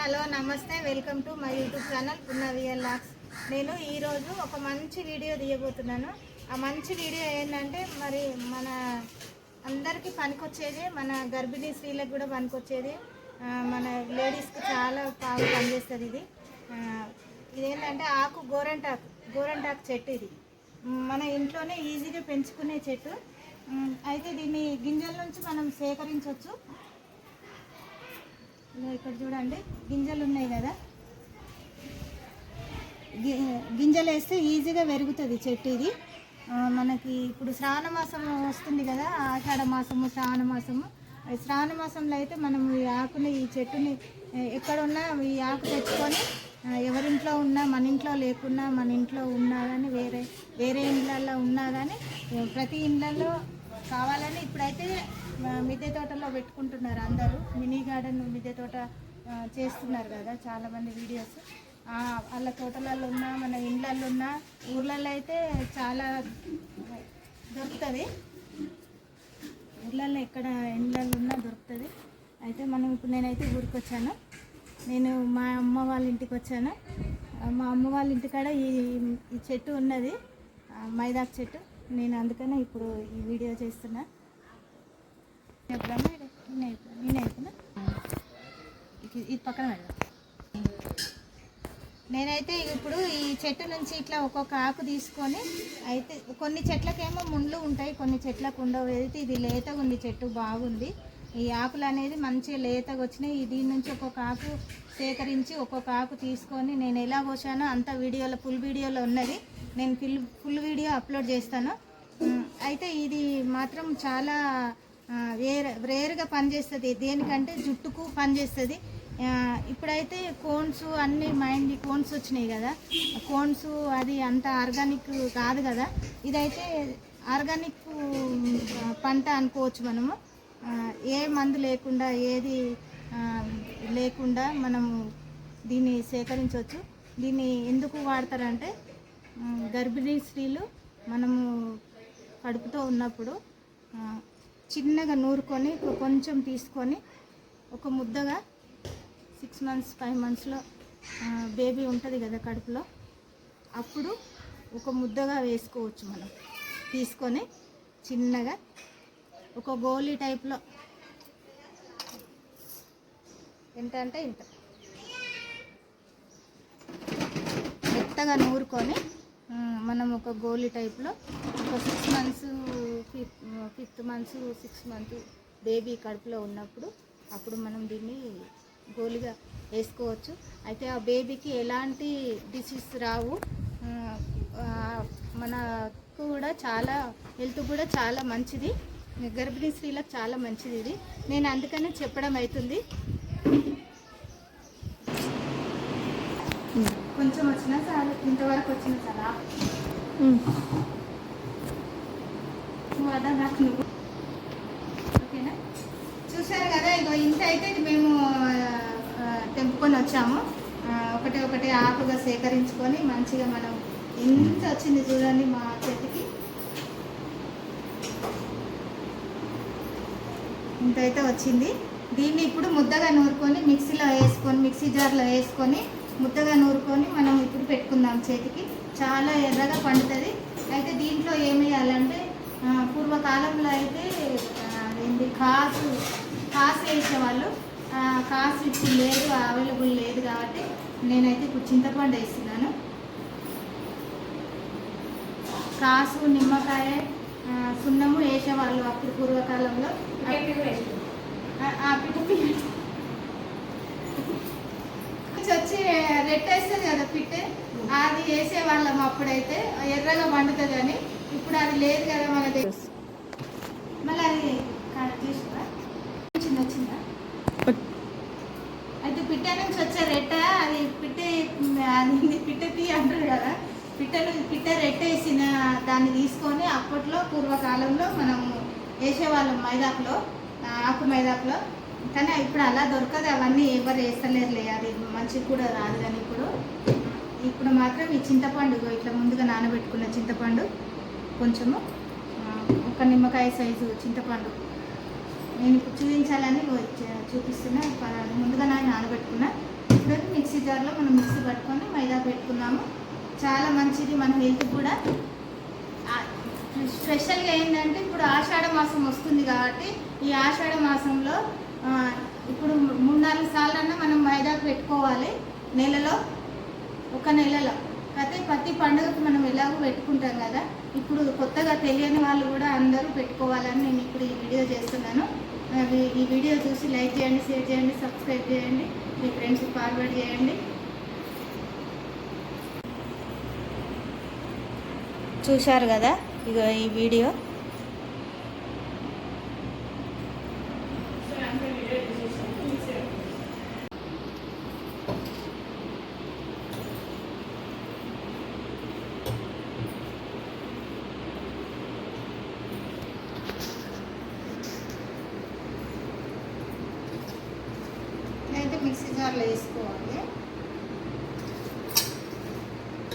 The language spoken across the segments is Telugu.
హలో నమస్తే, welcome to my YouTube channel Punna real lakhs. నేను ఈరోజు ఒక మంచి వీడియో తీయబోతున్నాను. ఆ మంచి వీడియో ఏంటంటే మరి మన అందరికీ పనికొచ్చేది, మన గర్భిణీ స్త్రీలకు కూడా పనికొచ్చేది, మన లేడీస్కి చాలా బాగా పనిచేస్తుంది. ఇదేంటంటే ఆకు గోరంటాకు చెట్టు. ఇది మన ఇంట్లోనే ఈజీగా పెంచుకునే చెట్టు. అయితే దీన్ని గింజల నుంచి మనం సేకరించవచ్చు. ఇక్కడ చూడండి, గింజలు ఉన్నాయి కదా, గింజలు వేస్తే ఈజీగా పెరుగుతుంది చెట్టు. ఇది మనకి ఇప్పుడు శ్రావణ మాసం వస్తుంది కదా, ఆషాఢ మాసము, శ్రావణ మాసము. శ్రావణ మాసంలో అయితే మనం ఈ ఆకుని, ఈ చెట్టుని ఎక్కడున్నా ఈ ఆకు తెచ్చుకొని ఎవరింట్లో ఉన్నా, మన ఇంట్లో లేకున్నా, మన ఇంట్లో ఉన్నా కానీ వేరే ఇళ్ళల్లో ఉన్నా కానీ ప్రతి ఇళ్ళల్లో కావాలని ఇప్పుడైతే మిద్దె తోటలో పెట్టుకుంటున్నారు అందరూ. మినీ గార్డెన్ మిద్దె తోట చేస్తున్నారు కదా చాలామంది వీడియోస్. వాళ్ళ తోటలలో ఉన్నా, మన ఇండ్లలో ఉన్నా, ఊర్లలో అయితే చాలా దొరుకుతుంది. ఊర్లలో ఎక్కడ ఇండ్లలో ఉన్నా దొరుకుతుంది. అయితే నేనైతే ఊరికి వచ్చాను. నేను మా అమ్మ వాళ్ళ ఇంటికి వచ్చాను. మా అమ్మ వాళ్ళ ఇంటికాడ ఈ చెట్టు ఉన్నది, మైదాకు చెట్టు. నేను అందుకనే ఇప్పుడు ఈ వీడియో చేస్తున్నా. ఇది పక్కన పెడదాం. నేనైతే ఇప్పుడు ఈ చెట్టు నుంచి ఇట్లా ఒక్కొక్క ఆకు తీసుకొని, అయితే కొన్ని చెట్లకేమో ముండ్లు ఉంటాయి, కొన్ని చెట్లకు ఉండవు. అయితే ఇది లేతగా ఉంది, చెట్టు బాగుంది. ఈ ఆకులు అనేది మంచిగా లేతగా వచ్చినాయి. దీని నుంచి ఒక్కొక్క ఆకు సేకరించి ఒక్కొక్క ఆకు తీసుకొని నేను ఎలా కోసానో అంత వీడియోలో, ఫుల్ వీడియోలో ఉన్నది. నేను ఫుల్ వీడియో అప్లోడ్ చేస్తాను. అయితే ఇది మాత్రం చాలా రేర్గా పనిచేస్తుంది. దేనికంటే జుట్టుకు పనిచేస్తుంది. ఇప్పుడైతే కోన్స్ అన్నీ మైండ్ కోన్స్ వచ్చినాయి కదా, కోన్స్ అది అంత ఆర్గానిక్ కాదు కదా. ఇదైతే ఆర్గానిక్ పంట అనుకోవచ్చు మనము. ఏ మందు లేకుండా, ఏది లేకుండా మనము దీన్ని సేకరించవచ్చు. దీన్ని ఎందుకు వాడతారంటే, గర్భిణీ స్త్రీలు మనము కడుపుతో ఉన్నప్పుడు చిన్నగా నూరుకొని కొంచెం తీసుకొని ఒక ముద్దగా 6 months 5 monthsలో బేబీ ఉంటుంది కదా కడుపులో, అప్పుడు ఒక ముద్దగా వేసుకోవచ్చు. మనం తీసుకొని చిన్నగా ఒక గోళీ టైప్లో, ఎంత అంటే ఇంత మెత్తగా నూరుకొని మనం ఒక గోళీ టైప్లో ఒక 6 months 5th month 6 month baby కడుపులో ఉన్నప్పుడు అప్పుడు మనం దీన్ని గోళీగా వేసుకోవచ్చు. అయితే ఆ బేబీకి ఎలాంటి డిసీజ్ రావు. మనకు కూడా చాలా హెల్త్ కూడా చాలా మంచిది, గర్భిణీ స్త్రీలకు చాలా మంచిది ఇది. నేను అందుకనే చెప్పడం అవుతుంది. కొంచెం వచ్చినా చాలు, ఇంతవరకు వచ్చినా చాలా నాకు నువ్వు ఓకేనా. చూసారు కదా, ఇగో ఇంత అయితే ఇది మేము తెంపుకొని వచ్చాము. ఒకటే ఆకుగా సేకరించుకొని మంచిగా మనం ఎంత వచ్చింది చూడండి మా చెట్టుకి. ఇంత అయితే వచ్చింది. దీన్ని ఇప్పుడు ముద్దగా నూరుకొని మిక్సీ జార్లో వేసుకొని ముద్దగా నూరుకొని మనం ఇప్పుడు పెట్టుకుందాం చేతికి. చాలా ఎర్రగా పండుతుంది. అయితే దీంట్లో ఏమి వేయాలంటే, పూర్వకాలంలో అయితే కాసు వేసేవాళ్ళు. కాసు ఇప్పుడు లేదు, అవైలబుల్ లేదు కాబట్టి నేనైతే ఇప్పుడు చింతపండు వేస్తున్నాను. కాసు, నిమ్మకాయ, సున్నము వేసేవాళ్ళు అప్పుడు పూర్వకాలంలో. వచ్చి రెట్టేస్తుంది కదా పిట్టే, అది వేసేవాళ్ళం అప్పుడైతే, ఎర్రగా పండుతుంది అని. ఇప్పుడు అది లేదు కదా మన దగ్గర. మళ్ళీ అది తీసుకురా, వచ్చిందా. అయితే పిట్ట నుంచి వచ్చే రెట్ట, అది పిట్ట తీ అంటారు కదా, పిట్ట రెట్టేసిన దాన్ని తీసుకొని అప్పట్లో పూర్వకాలంలో మనం వేసేవాళ్ళం మైదాకులో, ఆకు మైదాకులో. కానీ ఇప్పుడు అలా దొరకదు, అవన్నీ ఎవరు వేస్తలేరులే, అది మంచిగా కూడా రాదు. కానీ ఇప్పుడు మాత్రం ఈ చింతపండు ఇట్లా ముందుగా నానబెట్టుకున్న చింతపండు, కొంచెము ఒక నిమ్మకాయ సైజు చింతపండు నేను ఇప్పుడు చూపించాలని చూపిస్తున్నా. ముందుగా నానబెట్టుకున్నా. పెట్టుకుందాము. చాలా మంచిది మన హెల్త్ కూడా. స్పెషల్గా ఏంటంటే ఇప్పుడు ఆషాఢ మాసం వస్తుంది కాబట్టి ఈ ఆషాఢ మాసంలో ఇప్పుడు 3-4 సార్లన్నా మనం మైదాకు పెట్టుకోవాలి నెలలో, ఒక నెలలో. అయితే ప్రతి పండుగకు మనం ఎలాగో పెట్టుకుంటాం కదా, ఇప్పుడు కొత్తగా తెలియని వాళ్ళు కూడా అందరూ పెట్టుకోవాలని నేను ఇప్పుడు ఈ వీడియో చేస్తున్నాను. ఈ వీడియో చూసి లైక్ చేయండి, షేర్ చేయండి, సబ్స్క్రైబ్ చేయండి, మీ ఫ్రెండ్స్కి ఫార్వర్డ్ చేయండి. చూశారు కదా ఇక ఈ వీడియో. అయితే మిక్సీ జార్లో వేసుకోవాలి.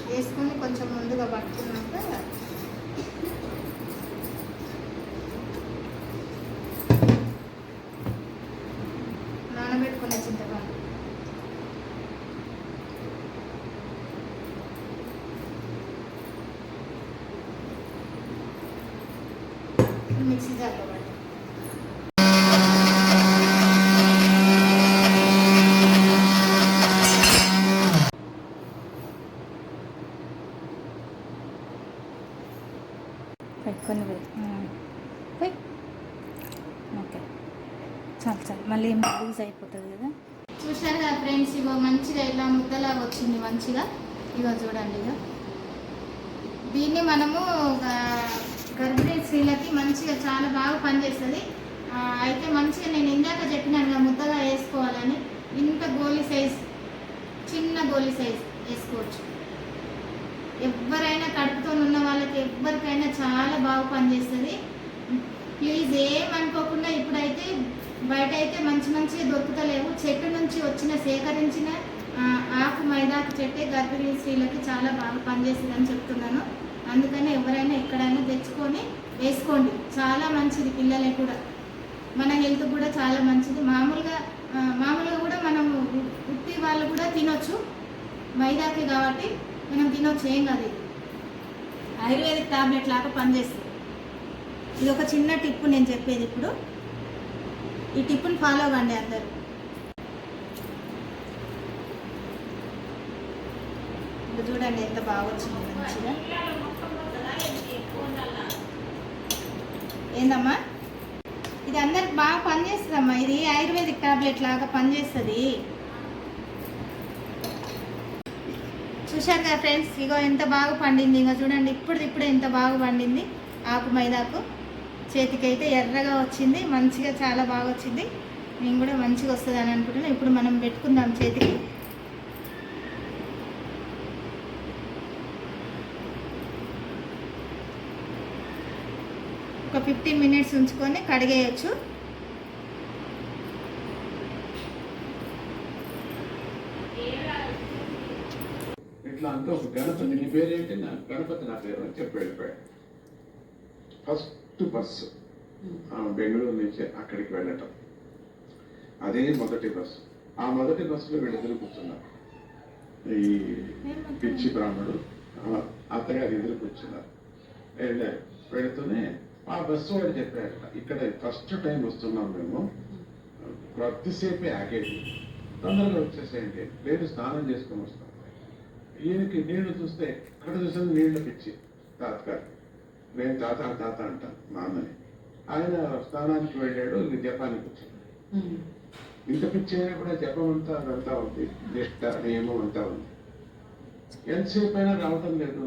వేసుకొని కొంచెం ముందుగా పట్టుకున్నాక నానబెట్టుకునే చింతపండు మిక్సీ జార్లో పట్టు. పెట్టుకొని ఓకే, చాలు మళ్ళీ లూజ్ అయిపోతుంది కదా. చూశారు కదా ఫ్రెండ్స్, ఇగో మంచిగా ఇలా ముద్దలాగా వచ్చింది మంచిగా. ఇగో చూడండి, ఇక దీన్ని మనము గర్భిణీ స్త్రీలకి మంచిగా చాలా బాగా పనిచేస్తుంది. అయితే మంచిగా నేను ఇందాక చెప్పినాను ముద్దగా వేసుకోవాలని. ఇంత గోలి సైజ్, చిన్న గోలి సైజ్ వేసుకోవచ్చు. ఎవరైనా కడుపుతో ఉన్న వాళ్ళకి ఎవరికైనా చాలా బాగా పనిచేస్తుంది. ప్లీజ్ ఏమనుకోకుండా, ఇప్పుడైతే బయట అయితే మంచిగా దొరుకుతలేవు. చెట్టు నుంచి వచ్చిన సేకరించిన ఆకు మైదాకు చెట్టే గర్భిణీ స్త్రీలకి చాలా బాగా పనిచేస్తుంది అని చెప్తున్నాను. అందుకని ఎవరైనా ఎక్కడైనా తెచ్చుకొని వేసుకోండి, చాలా మంచిది. పిల్లలకి కూడా, మన హెల్త్ కూడా చాలా మంచిది. మామూలుగా కూడా మనము ఉత్తి వాళ్ళు కూడా తినొచ్చు, మైదాకి కాబట్టి మనం తినొచ్చు, ఏం కాదు. ఆయుర్వేదిక్ టాబ్లెట్ లాగా పనిచేస్తుంది. ఇది ఒక చిన్న టిప్పు నేను చెప్పేది. ఇప్పుడు ఈ టిప్పుని ఫాలో అవ్వండి అందరూ. ఇప్పుడు చూడండి ఎంత బాగా వచ్చింది మంచిగా. ఏందమ్మా, ఇది అందరికి బాగా పనిచేస్తుందమ్మా. ఇది ఆయుర్వేదిక్ టాబ్లెట్ లాగా పనిచేస్తుంది. చూశారు కదా ఫ్రెండ్స్, ఇగో ఎంత బాగా పండింది. ఇగో చూడండి, ఇప్పుడు ఎంత బాగా పండింది ఆకు మైదాకు. చేతికి అయితే ఎర్రగా వచ్చింది, మంచిగా చాలా బాగా వచ్చింది. నేను కూడా మంచిగా వస్తుంది అని అనుకుంటున్నాను. ఇప్పుడు మనం పెట్టుకుందాం చేతికి. ఒక 15 మినిట్స్ ఉంచుకొని కడిగేయచ్చు. ఇట్లా అంతా ఒక గణపతి, నీ పేరేంటి? గణపతి నా పేరు అని చెప్పి వెళ్ళిపోయాడు. ఫస్ట్ బస్సు బెంగళూరు నుంచి అక్కడికి వెళ్ళటం, అదే మొదటి బస్సు. ఆ మొదటి బస్సులో వీళ్ళిద్దరు కూర్చున్నారు. ఈ పిచ్చి బ్రాహ్మణుడు అత్తగారు ఎదురు కూర్చున్నారు. వెళుతూనే ఆ బస్సు వాడు చెప్పారు, ఇక్కడ ఫస్ట్ టైం వస్తున్నాం మేము, కొద్దిసేపే ఆగేది, తొందరగా వచ్చేసేయండి, లేదు స్నానం చేసుకొని వస్తాం. ఈయనకి నీళ్లు చూస్తే ఎక్కడ చూసిన నీళ్లు పిచ్చి. తాతగారు, నేను తాత అంటాను మా అన్నని. ఆయన స్నానానికి వెళ్ళాడు, జపానికి వచ్చాడు. ఇంత పిచ్చి అయినా కూడా జపం అంతా ఉంది, నిష్ట నియమం అంతా ఉంది. ఎంతసేపు అయినా రావటం లేదు.